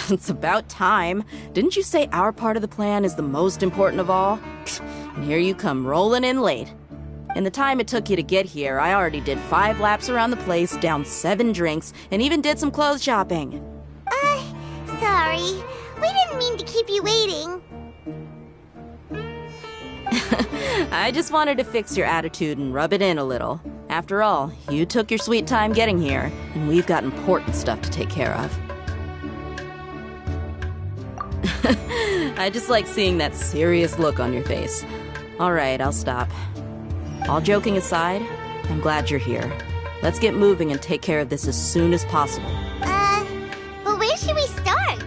It's about time. Didn't you say our part of the plan is the most important of all? And here you come rolling in late. In the time it took you to get here, I already did 5 laps around the place, downed 7 drinks, and even did some clothes shopping. Sorry. We didn't mean to keep you waiting. I just wanted to fix your attitude and rub it in a little. After all, you took your sweet time getting here, and we've got important stuff to take care of. I just like seeing that serious look on your face. Alright, I'll stop. All joking aside, I'm glad you're here. Let's get moving and take care of this as soon as possible. But where should we start?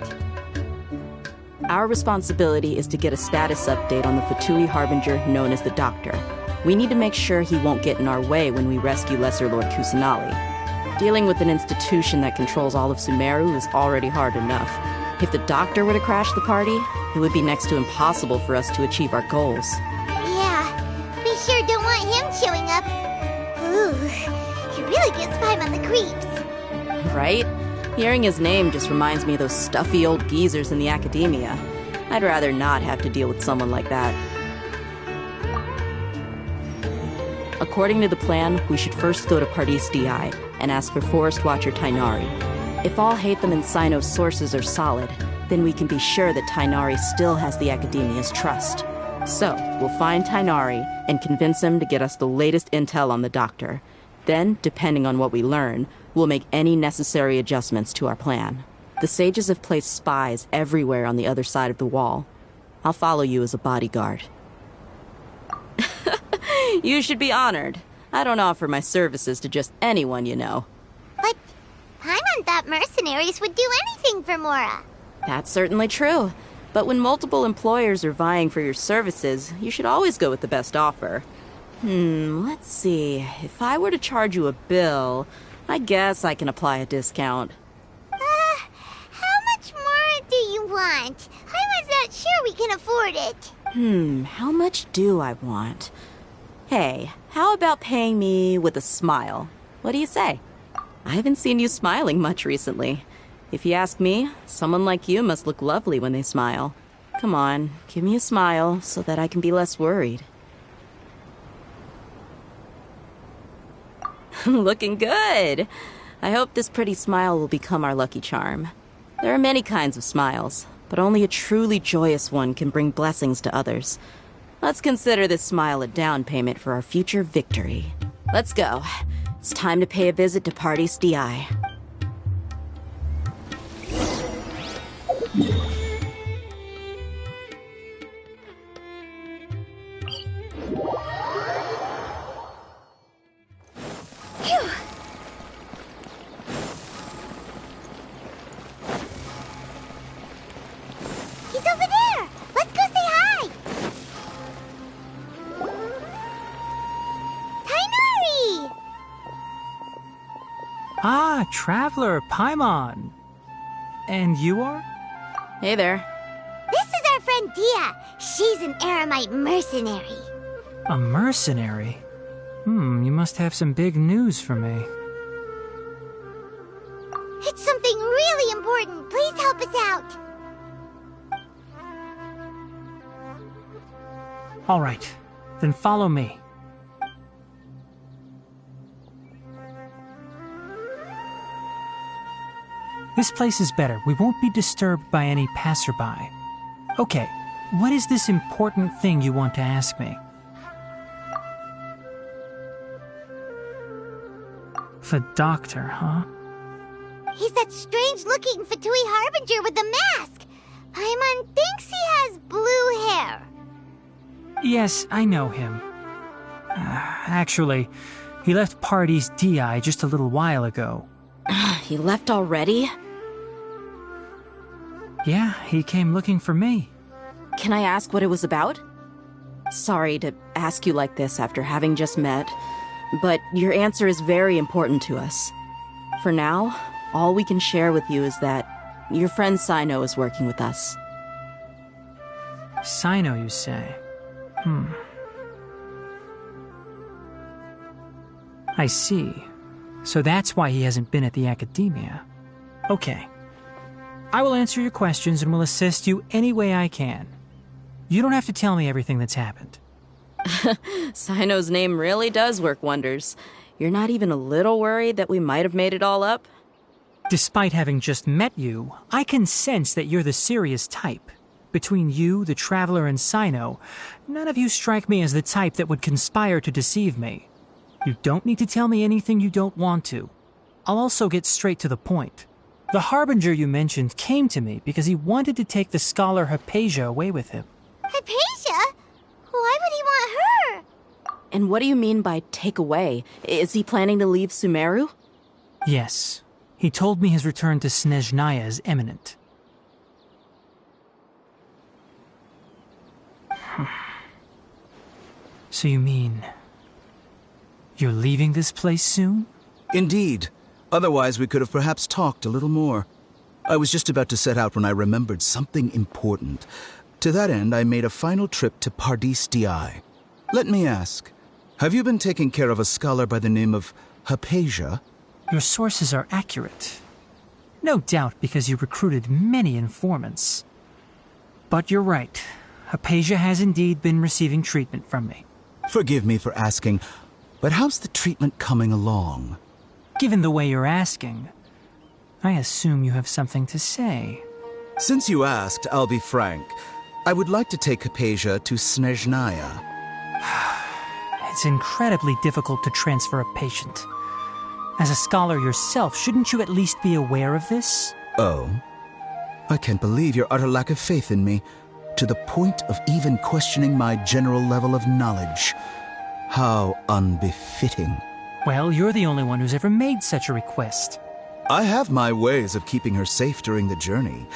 Our responsibility is to get a status update on the Fatui Harbinger known as the Doctor. We need to make sure he won't get in our way when we rescue Lesser Lord Kusanali. Dealing with an institution that controls all of Sumeru is already hard enough. If the Doctor were to crash the party, it would be next to impossible for us to achieve our goals. Yeah, we sure don't want him showing up. Ooh, he really gives Paimon the creeps. Right? Hearing his name just reminds me of those stuffy old geezers in the academia. I'd rather not have to deal with someone like that. According to the plan, we should first go to Pardis Dhyai and ask for Forest Watcher Tighnari. If all Haytham and Sino's sources are solid, then we can be sure that Tighnari still has the Academia's trust. So, we'll find Tighnari and convince him to get us the latest intel on the Doctor. Then, depending on what we learn, we'll make any necessary adjustments to our plan. The sages have placed spies everywhere on the other side of the wall. I'll follow you as a bodyguard. You should be honored. I don't offer my services to just anyone you know. But Paimon thought mercenaries would do anything for Mora. That's certainly true. But when multiple employers are vying for your services, you should always go with the best offer. Let's see. If I were to charge you a bill, I guess I can apply a discount. How much more do you want? Paimon's not sure we can afford it. How much do I want? Hey, how about paying me with a smile? What do you say? I haven't seen you smiling much recently. If you ask me, someone like you must look lovely when they smile. Come on, give me a smile so that I can be less worried. Looking good! I hope this pretty smile will become our lucky charm. There are many kinds of smiles, but only a truly joyous one can bring blessings to others. Let's consider this smile a down payment for our future victory. Let's go. It's time to pay a visit to Pardis Dhyai. He's over there! Let's go say hi! Tighnari! Ah, Traveler, Paimon. And you are? Hey there. This is our friend Dehya. She's an Aramite mercenary. A mercenary? You must have some big news for me. It's something really important. Please help us out. All right, then follow me. This place is better. We won't be disturbed by any passerby. Okay, what is this important thing you want to ask me? The Doctor, huh? He's that strange-looking Fatui Harbinger with the mask. Paimon thinks he has blue hair. Yes, I know him. Actually, he left Pardis Dhyai just a little while ago. He left already? Yeah, he came looking for me. Can I ask what it was about? Sorry to ask you like this after having just met, but your answer is very important to us. For now, all we can share with you is that Your friend Sino is working with us. Sino, you say? I see. So that's why he hasn't been at the academia. Okay. I will answer your questions and will assist you any way I can. You don't have to tell me everything that's happened. Sino's name really does work wonders. You're not even a little worried that we might have made it all up? Despite having just met you, I can sense that you're the serious type. Between you, the Traveler, and Sino, none of you strike me as the type that would conspire to deceive me. You don't need to tell me anything you don't want to. I'll also get straight to the point. The Harbinger you mentioned came to me because he wanted to take the scholar Haypasia away with him. Haypasia? Why would he want her? And what do you mean by take away? Is he planning to leave Sumeru? Yes. He told me his return to Snezhnaya is imminent. So you mean... you're leaving this place soon? Indeed. Otherwise, we could have perhaps talked a little more. I was just about to set out when I remembered something important. To that end, I made a final trip to Pardis Dhyai. Let me ask, have you been taking care of a scholar by the name of Haypasia? Your sources are accurate. No doubt because you recruited many informants. But you're right. Haypasia has indeed been receiving treatment from me. Forgive me for asking, but how's the treatment coming along? Given the way you're asking, I assume you have something to say. Since you asked, I'll be frank. I would like to take Haypasia to Snezhnaya. It's incredibly difficult to transfer a patient. As a scholar yourself, shouldn't you at least be aware of this? Oh? I can't believe your utter lack of faith in me, to the point of even questioning my general level of knowledge. How unbefitting. Well, you're the only one who's ever made such a request. I have my ways of keeping her safe during the journey.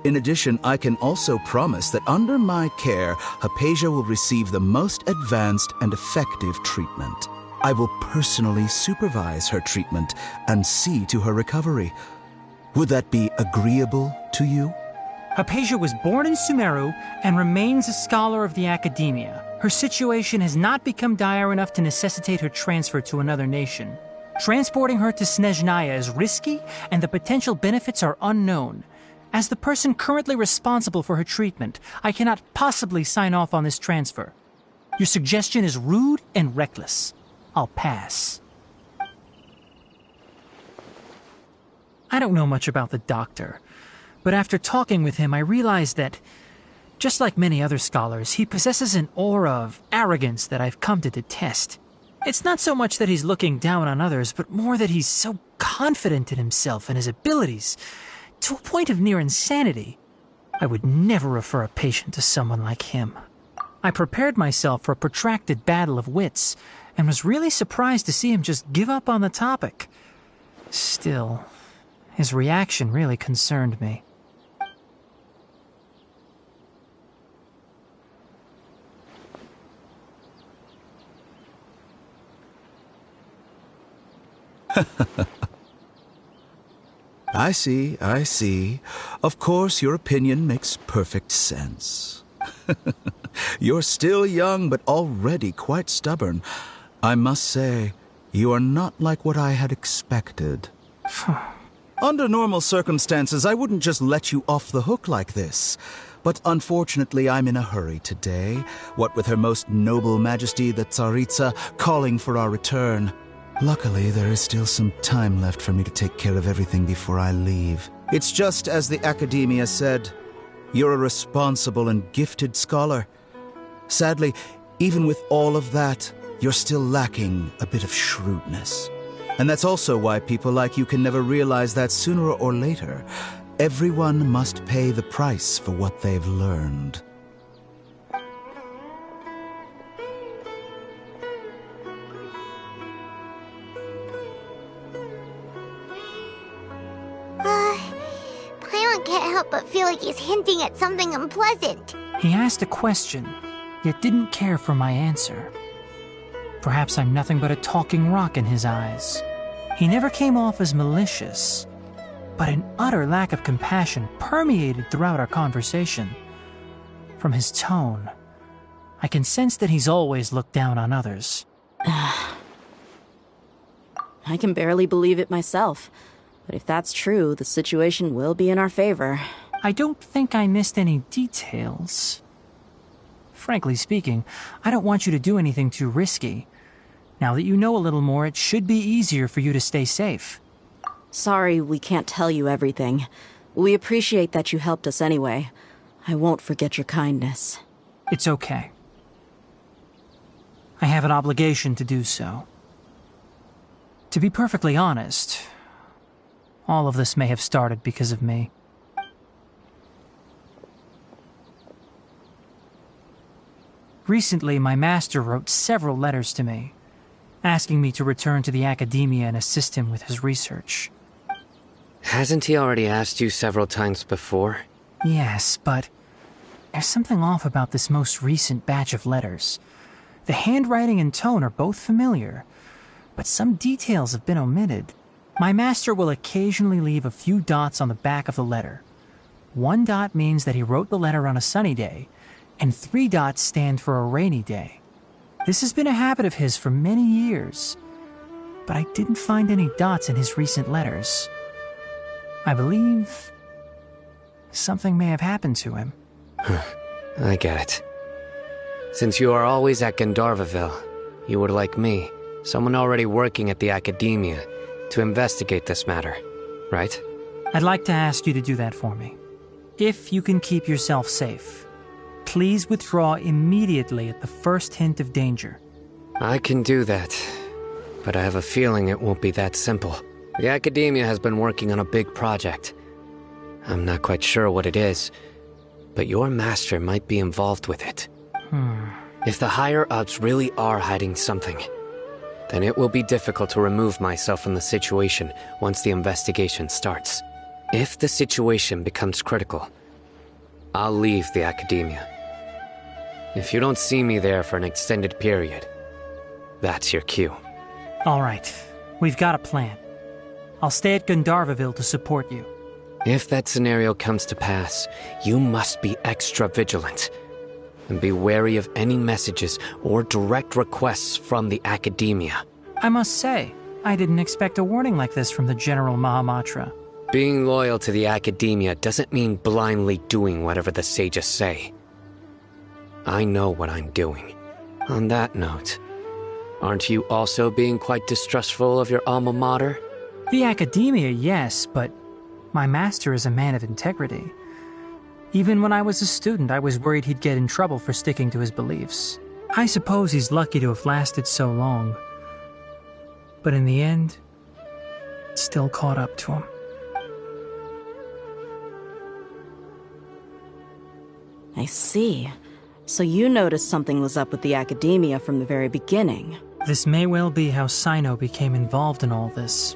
In addition, I can also promise that under my care, Haypasia will receive the most advanced and effective treatment. I will personally supervise her treatment and see to her recovery. Would that be agreeable to you? Haypasia was born in Sumeru and remains a scholar of the academia. Her situation has not become dire enough to necessitate her transfer to another nation. Transporting her to Snezhnaya is risky, and the potential benefits are unknown. As the person currently responsible for her treatment, I cannot possibly sign off on this transfer. Your suggestion is rude and reckless. I'll pass. I don't know much about the doctor, but after talking with him, I realized that, just like many other scholars, he possesses an aura of arrogance that I've come to detest. It's not so much that he's looking down on others, but more that he's so confident in himself and his abilities, to a point of near insanity. I would never refer a patient to someone like him. I prepared myself for a protracted battle of wits, and was really surprised to see him just give up on the topic. Still, his reaction really concerned me. I see. Of course, your opinion makes perfect sense. You're still young, but already quite stubborn. I must say, you are not like what I had expected. Under normal circumstances, I wouldn't just let you off the hook like this. But unfortunately, I'm in a hurry today, what with Her Most Noble Majesty the Tsaritsa calling for our return. Luckily, there is still some time left for me to take care of everything before I leave. It's just as the Academia said, you're a responsible and gifted scholar. Sadly, even with all of that, you're still lacking a bit of shrewdness. And that's also why people like you can never realize that sooner or later, everyone must pay the price for what they've learned. Paimon can't help but feel like he's hinting at something unpleasant. He asked a question, yet didn't care for my answer. Perhaps I'm nothing but a talking rock in his eyes. He never came off as malicious, but an utter lack of compassion permeated throughout our conversation. From his tone, I can sense that he's always looked down on others. I can barely believe it myself, but if that's true, the situation will be in our favor. I don't think I missed any details. Frankly speaking, I don't want you to do anything too risky. Now that you know a little more, it should be easier for you to stay safe. Sorry we can't tell you everything. We appreciate that you helped us anyway. I won't forget your kindness. It's okay. I have an obligation to do so. To be perfectly honest, all of this may have started because of me. Recently, my master wrote several letters to me, asking me to return to the academia and assist him with his research. Hasn't he already asked you several times before? Yes, but there's something off about this most recent batch of letters. The handwriting and tone are both familiar, but some details have been omitted. My master will occasionally leave a few dots on the back of the letter. 1 dot means that he wrote the letter on a sunny day, and 3 dots stand for a rainy day. This has been a habit of his for many years, but I didn't find any dots in his recent letters. I believe something may have happened to him. I get it. Since you are always at Gandharvaville, you would like me, someone already working at the academia, to investigate this matter, right? I'd like to ask you to do that for me. If you can keep yourself safe, please withdraw immediately at the first hint of danger. I can do that, but I have a feeling it won't be that simple. The academia has been working on a big project. I'm not quite sure what it is, but your master might be involved with it. If the higher-ups really are hiding something, then it will be difficult to remove myself from the situation once the investigation starts. If the situation becomes critical, I'll leave the academia. If you don't see me there for an extended period, that's your cue. All right, we've got a plan. I'll stay at Gandharvaville to support you. If that scenario comes to pass, you must be extra vigilant. And be wary of any messages or direct requests from the academia. I must say, I didn't expect a warning like this from the General Mahamatra. Being loyal to the academia doesn't mean blindly doing whatever the sages say. I know what I'm doing. On that note, aren't you also being quite distrustful of your alma mater? The academia, yes, but my master is a man of integrity. Even when I was a student, I was worried he'd get in trouble for sticking to his beliefs. I suppose he's lucky to have lasted so long. But in the end, it still caught up to him. I see. So you noticed something was up with the academia from the very beginning. This may well be how Sino became involved in all this.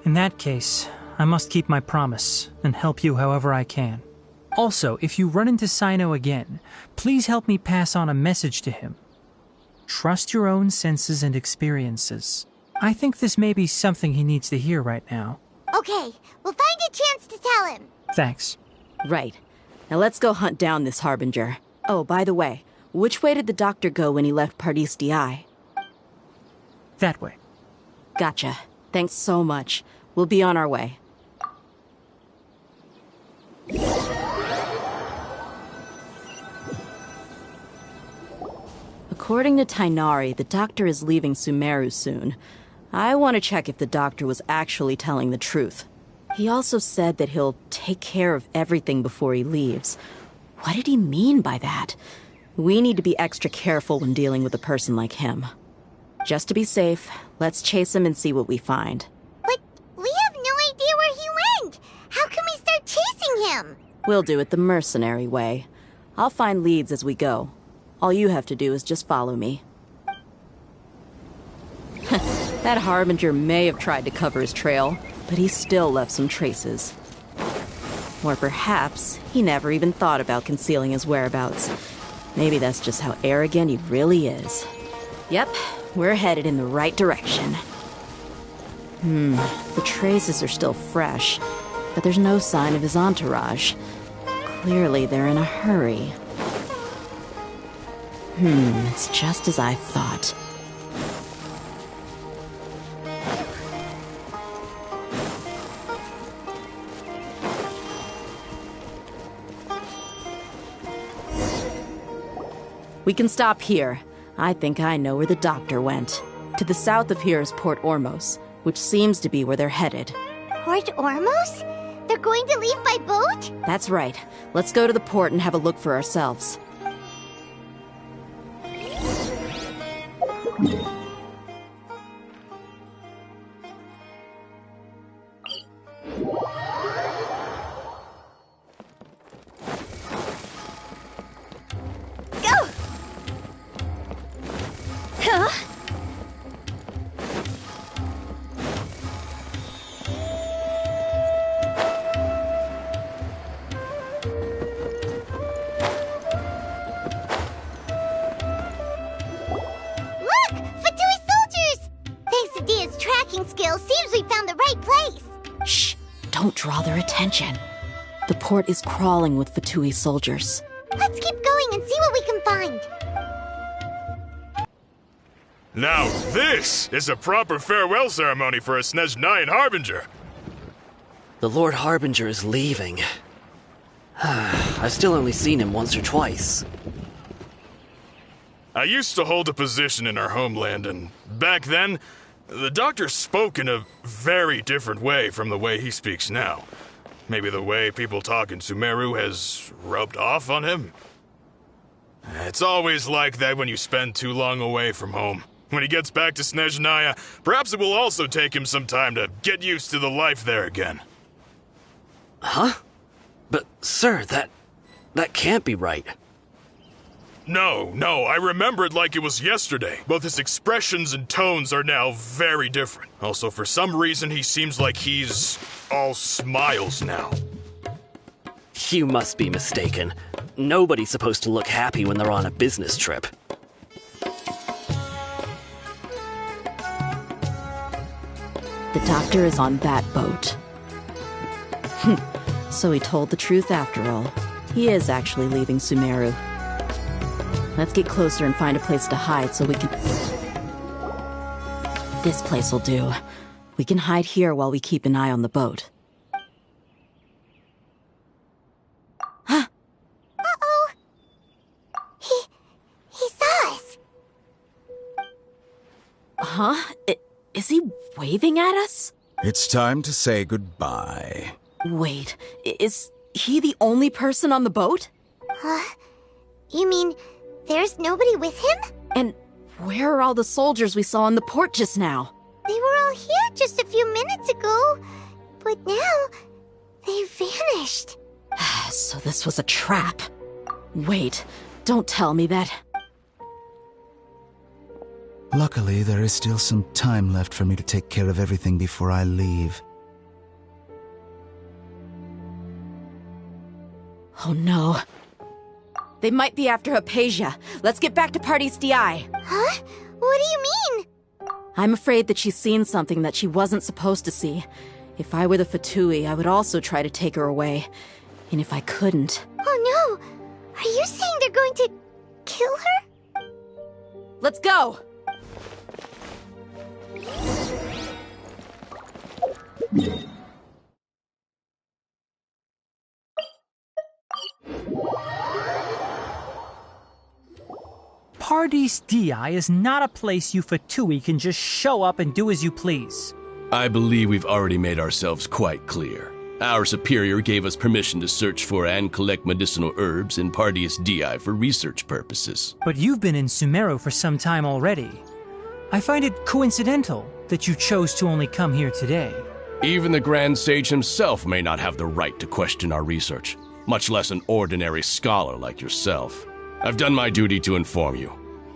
In that case, I must keep my promise and help you however I can. Also, if you run into Sino again, please help me pass on a message to him. Trust your own senses and experiences. I think this may be something he needs to hear right now. Okay, we'll find a chance to tell him. Thanks. Right. Now let's go hunt down this Harbinger. Oh, by the way, which way did the doctor go when he left Pardis Dhyai? That way. Gotcha. Thanks so much. We'll be on our way. According to Tighnari, the doctor is leaving Sumeru soon. I want to check if the doctor was actually telling the truth. He also said that he'll take care of everything before he leaves. What did he mean by that? We need to be extra careful when dealing with a person like him. Just to be safe, let's chase him and see what we find. But we have no idea where he went. How can we start chasing him? We'll do it the mercenary way. I'll find leads as we go. All you have to do is just follow me. That Harbinger may have tried to cover his trail, but he still left some traces. Or perhaps he never even thought about concealing his whereabouts. Maybe that's just how arrogant he really is. Yep, we're headed in the right direction. The traces are still fresh, but there's no sign of his entourage. Clearly they're in a hurry. It's just as I thought. We can stop here. I think I know where the doctor went. To the south of here is Port Ormos, which seems to be where they're headed. Port Ormos? They're going to leave by boat? That's right. Let's go to the port and have a look for ourselves. Don't draw their attention. The port is crawling with Fatui soldiers. Let's keep going and see what we can find. Now this is a proper farewell ceremony for a Snezhnayan Harbinger. The Lord Harbinger is leaving. I've still only seen him once or twice. I used to hold a position in our homeland, and back then, the doctor spoke in a very different way from the way he speaks now. Maybe the way people talk in Sumeru has rubbed off on him? It's always like that when you spend too long away from home. When he gets back to Snezhnaya, perhaps it will also take him some time to get used to the life there again. Huh? But, sir, that can't be right. No, I remember it like it was yesterday. Both his expressions and tones are now very different. Also, for some reason, he seems like he's all smiles now. You must be mistaken. Nobody's supposed to look happy when they're on a business trip. The doctor is on that boat. So he told the truth after all. He is actually leaving Sumeru. Let's get closer and find a place to hide so we can... This place will do. We can hide here while we keep an eye on the boat. Huh? Uh-oh! He saw us! Huh? Is he waving at us? It's time to say goodbye. Wait, is he the only person on the boat? You mean there's nobody with him? And where are all the soldiers we saw in the port just now? They were all here just a few minutes ago, but now they vanished. So this was a trap. Wait, don't tell me that... Luckily, there is still some time left for me to take care of everything before I leave. Oh no. They might be after Haypasia. Let's get back to Pardis Dhyai. Huh? What do you mean? I'm afraid that she's seen something that she wasn't supposed to see. If I were the Fatui, I would also try to take her away. And if I couldn't... Oh no! Are you saying they're going to kill her? Let's go! Pardis Dhyai is not a place you Fatui can just show up and do as you please. I believe we've already made ourselves quite clear. Our superior gave us permission to search for and collect medicinal herbs in Pardis Dhyai for research purposes. But you've been in Sumeru for some time already. I find it coincidental that you chose to only come here today. Even the Grand Sage himself may not have the right to question our research, much less an ordinary scholar like yourself. I've done my duty to inform you.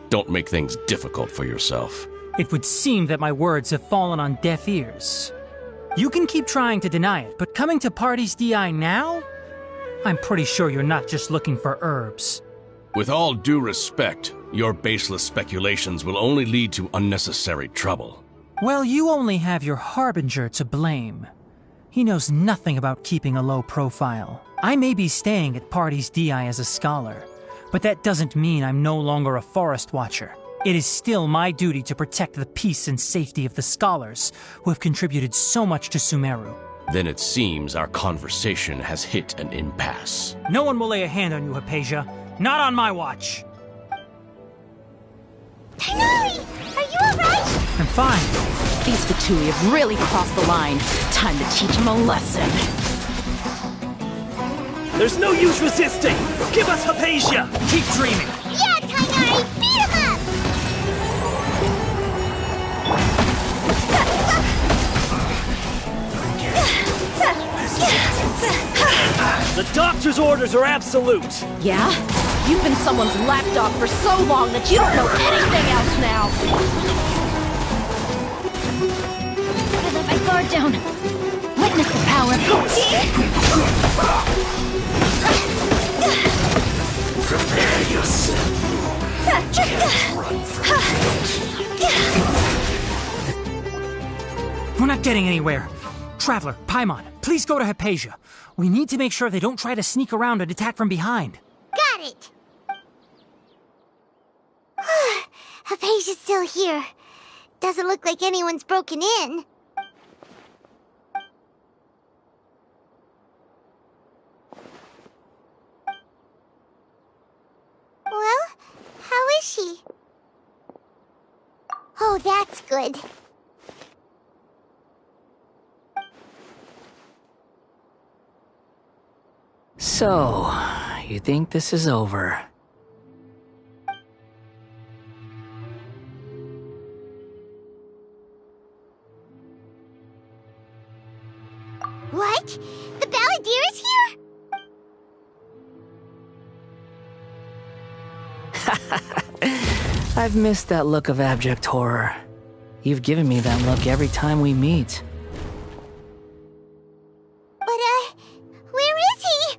Don't make things difficult for yourself. It would seem that my words have fallen on deaf ears. You can keep trying to deny it, but coming to Pardis Dhyai now? I'm pretty sure you're not just looking for herbs. With all due respect, your baseless speculations will only lead to unnecessary trouble. Well, you only have your Harbinger to blame. He knows nothing about keeping a low profile. I may be staying at Pardis Dhyai as a scholar, but that doesn't mean I'm no longer a forest watcher. It is still my duty to protect the peace and safety of the scholars who have contributed so much to Sumeru. Then it seems our conversation has hit an impasse. No one will lay a hand on you, Haypasia. Not on my watch. Tighnari! Are you alright? I'm fine. These Fatui have really crossed the line. Time to teach them a lesson. There's no use resisting! Give us Haypasia! Keep dreaming. Yeah, Tighnari! Beat him up! The doctor's orders are absolute! Yeah? You've been someone's lapdog for so long that you don't know anything else now! I let my guard down. Witness the power of Prepare yourself. Run from We're not getting anywhere. Traveler, Paimon, please go to Haypasia. We need to make sure they don't try to sneak around and attack from behind. Got it! Haypasia's still here. Doesn't look like anyone's broken in. Well, how is she? Oh, that's good. So, you think this is over? What? The Balladeer is here? I've missed that look of abject horror. You've given me that look every time we meet. But, where is he?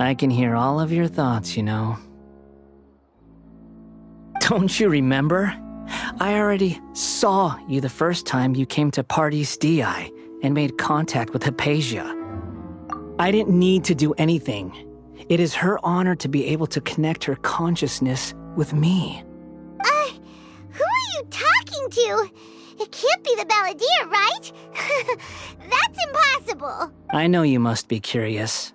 I can hear all of your thoughts, you know. Don't you remember? I already saw you the first time you came to Pardis Dhyai and made contact with Haypasia. I didn't need to do anything. It is her honor to be able to connect her consciousness with me. Who are you talking to? It can't be the Balladeer, right? That's impossible. I know you must be curious.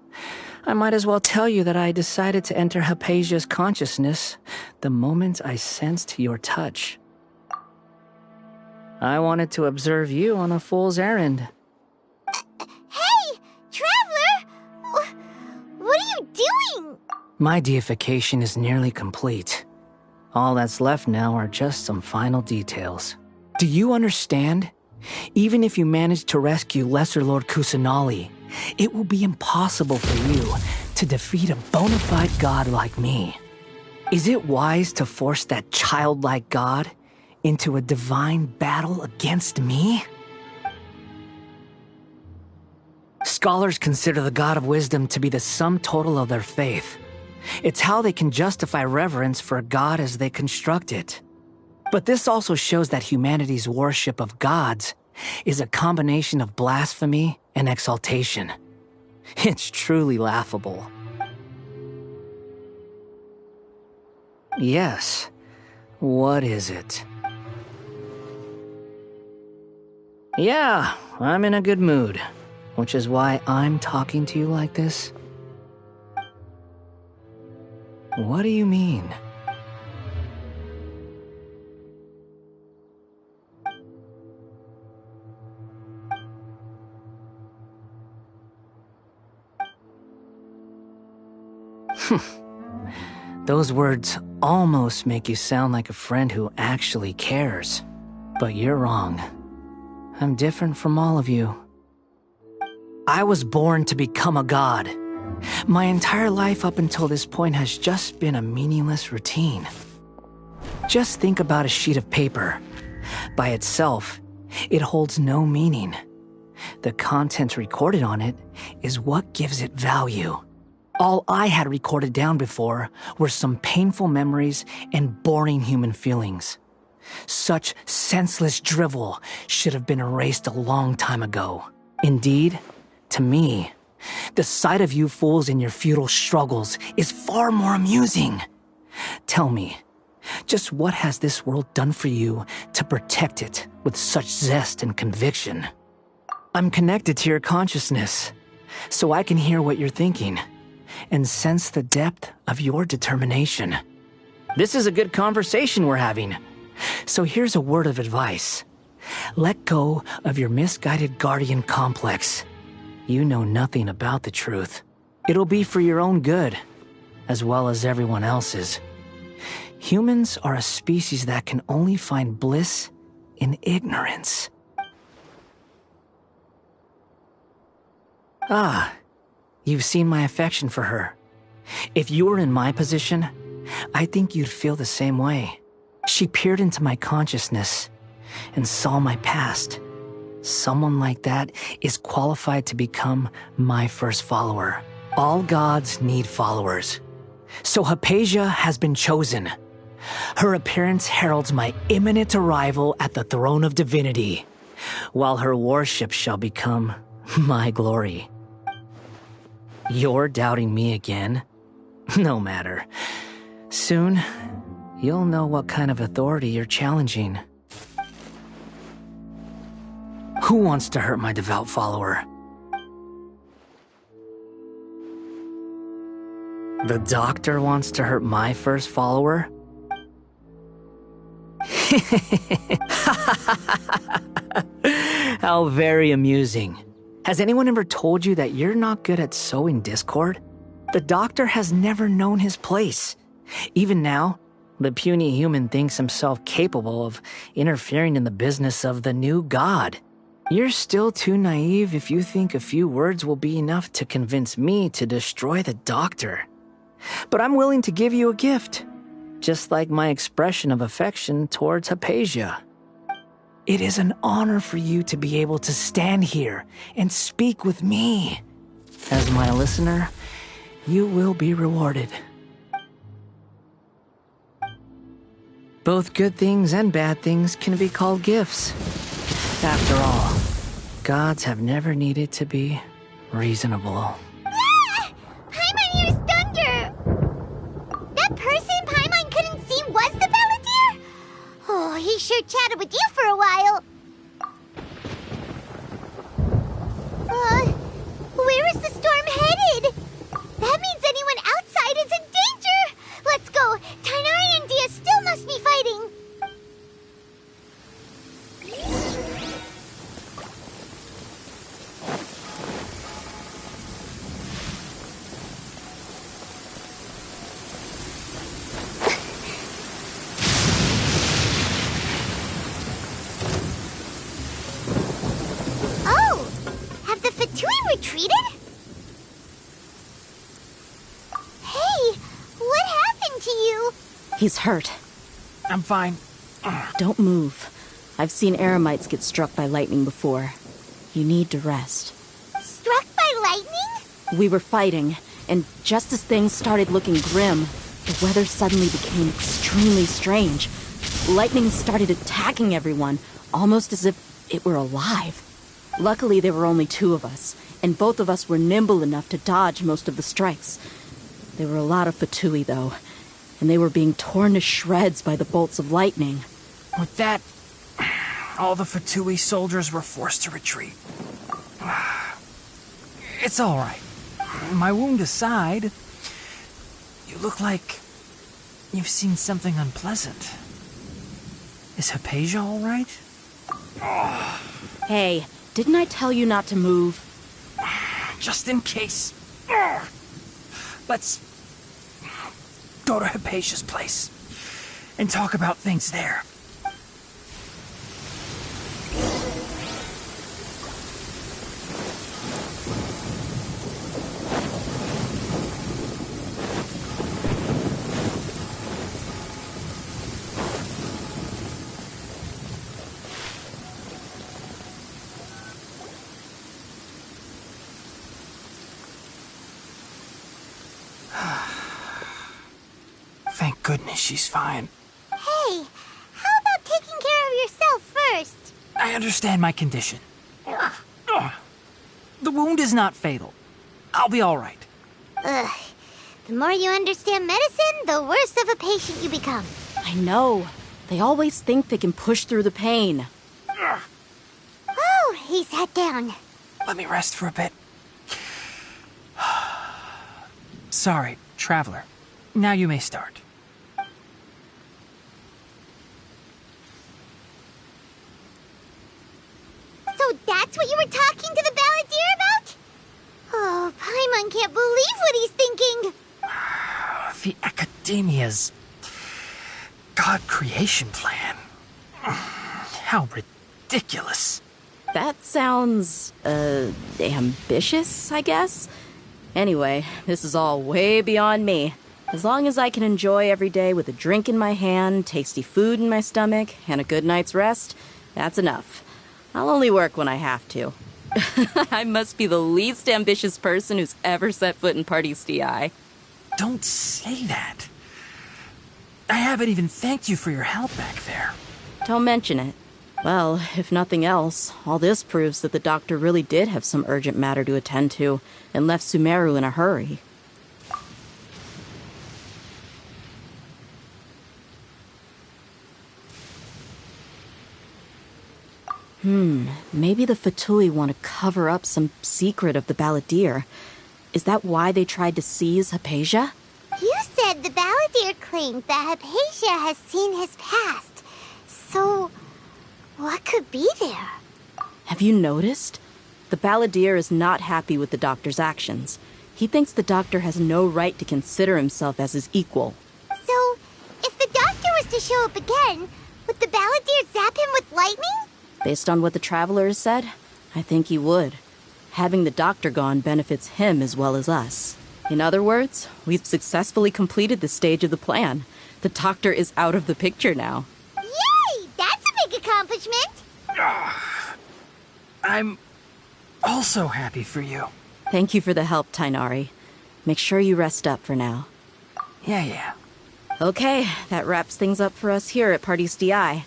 I might as well tell you that I decided to enter Haypasia's consciousness the moment I sensed your touch. I wanted to observe you on a fool's errand. Hey, Traveler! What are you doing? My deification is nearly complete. All that's left now are just some final details. Do you understand? Even if you manage to rescue Lesser Lord Kusanali, it will be impossible for you to defeat a bona fide god like me. Is it wise to force that childlike god into a divine battle against me? Scholars consider the god of wisdom to be the sum total of their faith. It's how they can justify reverence for a god as they construct it. But this also shows that humanity's worship of gods is a combination of blasphemy and exaltation. It's truly laughable. Yes. What is it? Yeah, I'm in a good mood, which is why I'm talking to you like this. What do you mean? Those words almost make you sound like a friend who actually cares. But you're wrong. I'm different from all of you. I was born to become a god. My entire life up until this point has just been a meaningless routine. Just think about a sheet of paper. By itself, it holds no meaning. The content recorded on it is what gives it value. All I had recorded down before were some painful memories and boring human feelings. Such senseless drivel should have been erased a long time ago. Indeed, to me, the sight of you fools in your futile struggles is far more amusing. Tell me, just what has this world done for you to protect it with such zest and conviction? I'm connected to your consciousness, so I can hear what you're thinking and sense the depth of your determination. This is a good conversation we're having. So here's a word of advice. Let go of your misguided guardian complex. You know nothing about the truth. It'll be for your own good, as well as everyone else's. Humans are a species that can only find bliss in ignorance. Ah, you've seen my affection for her. If you were in my position, I think you'd feel the same way. She peered into my consciousness and saw my past. Someone like that is qualified to become my first follower. All gods need followers. So Haypasia has been chosen. Her appearance heralds my imminent arrival at the throne of divinity, while her worship shall become my glory. You're doubting me again? No matter. Soon, you'll know what kind of authority you're challenging. Who wants to hurt my devout follower? The doctor wants to hurt my first follower? How very amusing. Has anyone ever told you that you're not good at sowing discord? The doctor has never known his place. Even now, the puny human thinks himself capable of interfering in the business of the new god. You're still too naive if you think a few words will be enough to convince me to destroy the doctor. But I'm willing to give you a gift, just like my expression of affection towards Haypasia. It is an honor for you to be able to stand here and speak with me. As my listener, you will be rewarded. Both good things and bad things can be called gifts. After all, gods have never needed to be reasonable. Ah! Paimon hears thunder! That person Paimon couldn't see was the Balladeer? Oh, he sure chatted with you for a while. Where is the storm headed? That means anyone outside is in danger! Let's go! Tighnari and Dehya still must be fighting! Oh! Have the Fatui retreated? Hey! What happened to you? He's hurt. I'm fine. Don't move. I've seen Eremites get struck by lightning before. You need to rest. Struck by lightning? We were fighting, and just as things started looking grim, the weather suddenly became extremely strange. Lightning started attacking everyone, almost as if it were alive. Luckily, there were only two of us, and both of us were nimble enough to dodge most of the strikes. There were a lot of Fatui, though, and they were being torn to shreds by the bolts of lightning. With that, all the Fatui soldiers were forced to retreat. It's all right. My wound aside, you look like you've seen something unpleasant. Is Haypasia all right? Hey, didn't I tell you not to move? Just in case. Let's go to Haypasia's place and talk about things there. Thank goodness she's fine. Hey, how about taking care of yourself first? I understand my condition. The wound is not fatal. I'll be all right. Ugh. The more you understand medicine, the worse of a patient you become. I know. They always think they can push through the pain. Oh, he sat down. Let me rest for a bit. Sorry, traveler. Now you may start. So that's what you were talking to the Balladeer about? Oh, Paimon can't believe what he's thinking. The Academia's God creation plan. How ridiculous. That sounds, ambitious, I guess? Anyway, this is all way beyond me. As long as I can enjoy every day with a drink in my hand, tasty food in my stomach, and a good night's rest, that's enough. I'll only work when I have to. I must be the least ambitious person who's ever set foot in Pardis Dhyai. Don't say that. I haven't even thanked you for your help back there. Don't mention it. Well, if nothing else, all this proves that the doctor really did have some urgent matter to attend to, and left Sumeru in a hurry. Maybe the Fatui want to cover up some secret of the Balladeer. Is that why they tried to seize Haypasia? You said the Balladeer claimed that Haypasia has seen his past. So, what could be there? Have you noticed? The Balladeer is not happy with the doctor's actions. He thinks the doctor has no right to consider himself as his equal. So, if the doctor was to show up again, would the Balladeer zap him with lightning? Based on what the traveler has said, I think he would. Having the doctor gone benefits him as well as us. In other words, we've successfully completed this stage of the plan. The doctor is out of the picture now. Yay! That's a big accomplishment! I'm also happy for you. Thank you for the help, Tighnari. Make sure you rest up for now. Yeah. Okay, that wraps things up for us here at Pardis Dhyai.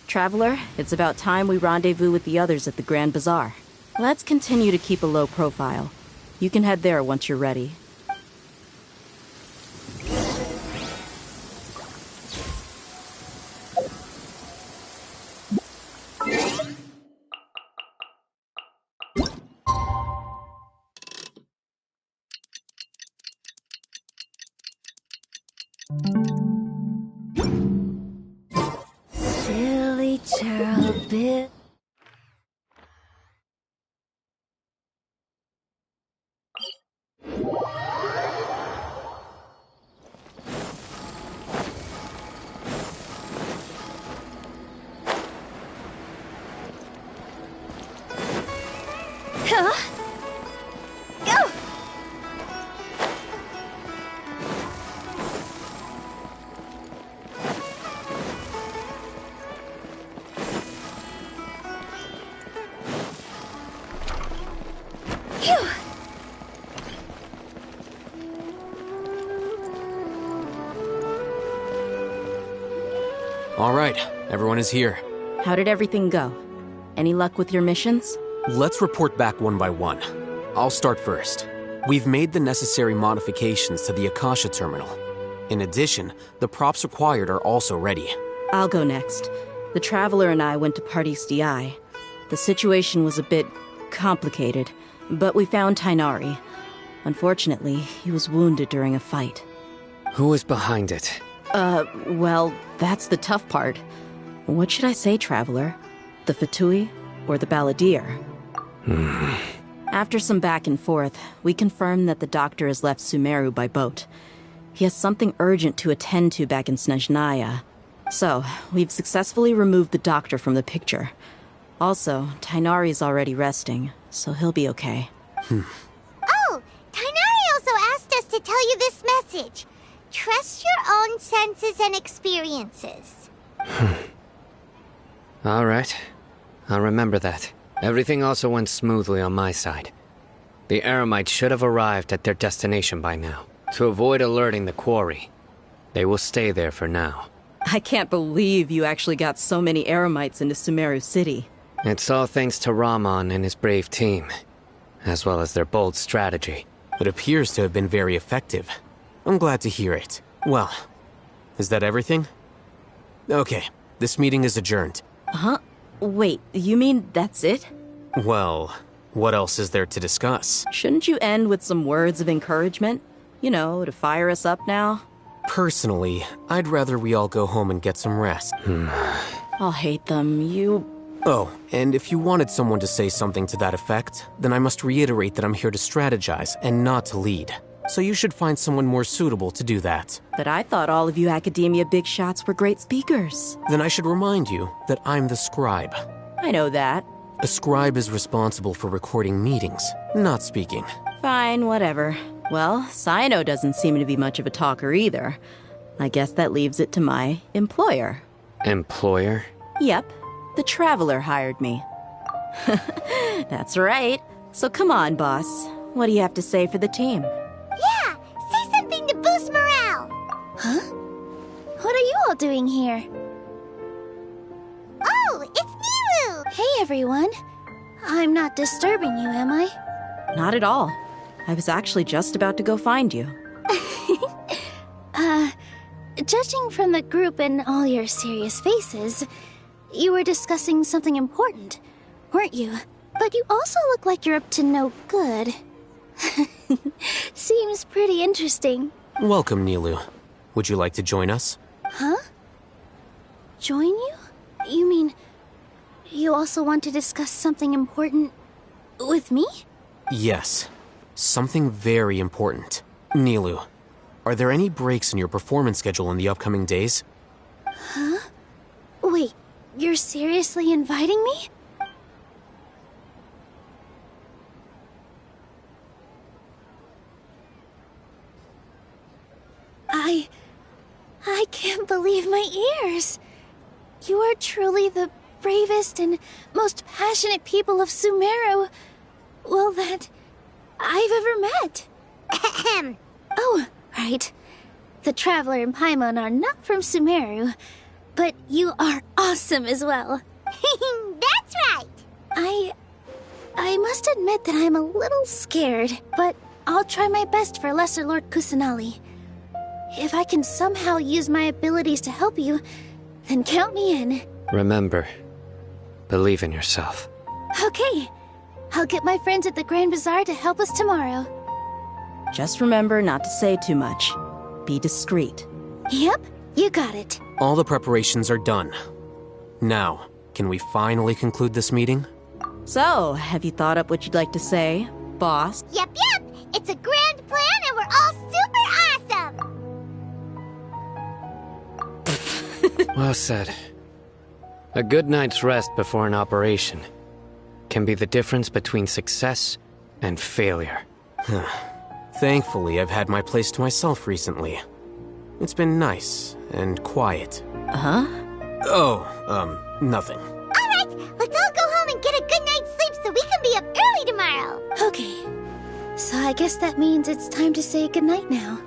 Traveler, it's about time we rendezvous with the others at the Grand Bazaar. Let's continue to keep a low profile. You can head there once you're ready. Silly child bit. All right, everyone is here. How did everything go? Any luck with your missions? Let's report back one by one. I'll start first. We've made the necessary modifications to the Akasha terminal. In addition, the props required are also ready. I'll go next. The Traveler and I went to Pardis Dhyai. The situation was a bit complicated, but we found Tighnari. Unfortunately, he was wounded during a fight. Who was behind it? Well, that's the tough part. What should I say, Traveler? The Fatui or the Balladeer? After some back and forth, we confirmed that the doctor has left Sumeru by boat. He has something urgent to attend to back in Snezhnaya. So, we've successfully removed the doctor from the picture. Also, Tighnari's already resting, so he'll be okay. Oh, Tighnari also asked us to tell you this message. Trust your own senses and experiences. All right. I'll remember that. Everything also went smoothly on my side. The Eremites should have arrived at their destination by now, to avoid alerting the quarry. They will stay there for now. I can't believe you actually got so many Eremites into Sumeru City. It's all thanks to Rahman and his brave team, as well as their bold strategy. It appears to have been very effective. I'm glad to hear it. Well, is that everything? Okay, this meeting is adjourned. Huh? Wait, you mean that's it? Well, what else is there to discuss? Shouldn't you end with some words of encouragement? You know, to fire us up now? Personally, I'd rather we all go home and get some rest. I'll hate them. Oh, and if you wanted someone to say something to that effect, then I must reiterate that I'm here to strategize and not to lead. So you should find someone more suitable to do that. But I thought all of you Academia big shots were great speakers. Then I should remind you that I'm the scribe. I know that. A scribe is responsible for recording meetings, not speaking. Fine, whatever. Well, Cyno doesn't seem to be much of a talker either. I guess that leaves it to my employer. Employer? Yep. The Traveler hired me. That's right. So come on, boss. What do you have to say for the team? Yeah, say something to boost morale. Huh? What are you all doing here? Oh, it's Nilu! Hey, everyone. I'm not disturbing you, am I? Not at all. I was actually just about to go find you. Judging from the group and all your serious faces, you were discussing something important, weren't you? But you also look like you're up to no good. Seems pretty interesting. Welcome, Nilu. Would you like to join us? Huh? Join you? You mean, you also want to discuss something important with me? Yes. Something very important. Nilu, are there any breaks in your performance schedule in the upcoming days? Huh? Wait, you're seriously inviting me? I can't believe my ears. You are truly the bravest and most passionate people of Sumeru, well, that I've ever met. Oh, right. The Traveler and Paimon are not from Sumeru, but you are awesome as well. That's right. I must admit that I'm a little scared, but I'll try my best for Lesser Lord Kusanali. If I can somehow use my abilities to help you, then count me in. Remember, believe in yourself. Okay. I'll get my friends at the Grand Bazaar to help us tomorrow. Just remember not to say too much. Be discreet. Yep, you got it. All the preparations are done. Now, can we finally conclude this meeting? So, have you thought up what you'd like to say, boss? Yep. It's a grand plan and we're all super awesome. Well said. A good night's rest before an operation can be the difference between success and failure. Thankfully, I've had my place to myself recently. It's been nice and quiet. Huh? Oh, nothing. Alright, let's all go home and get a good night's sleep so we can be up early tomorrow. Okay. So I guess that means it's time to say goodnight now.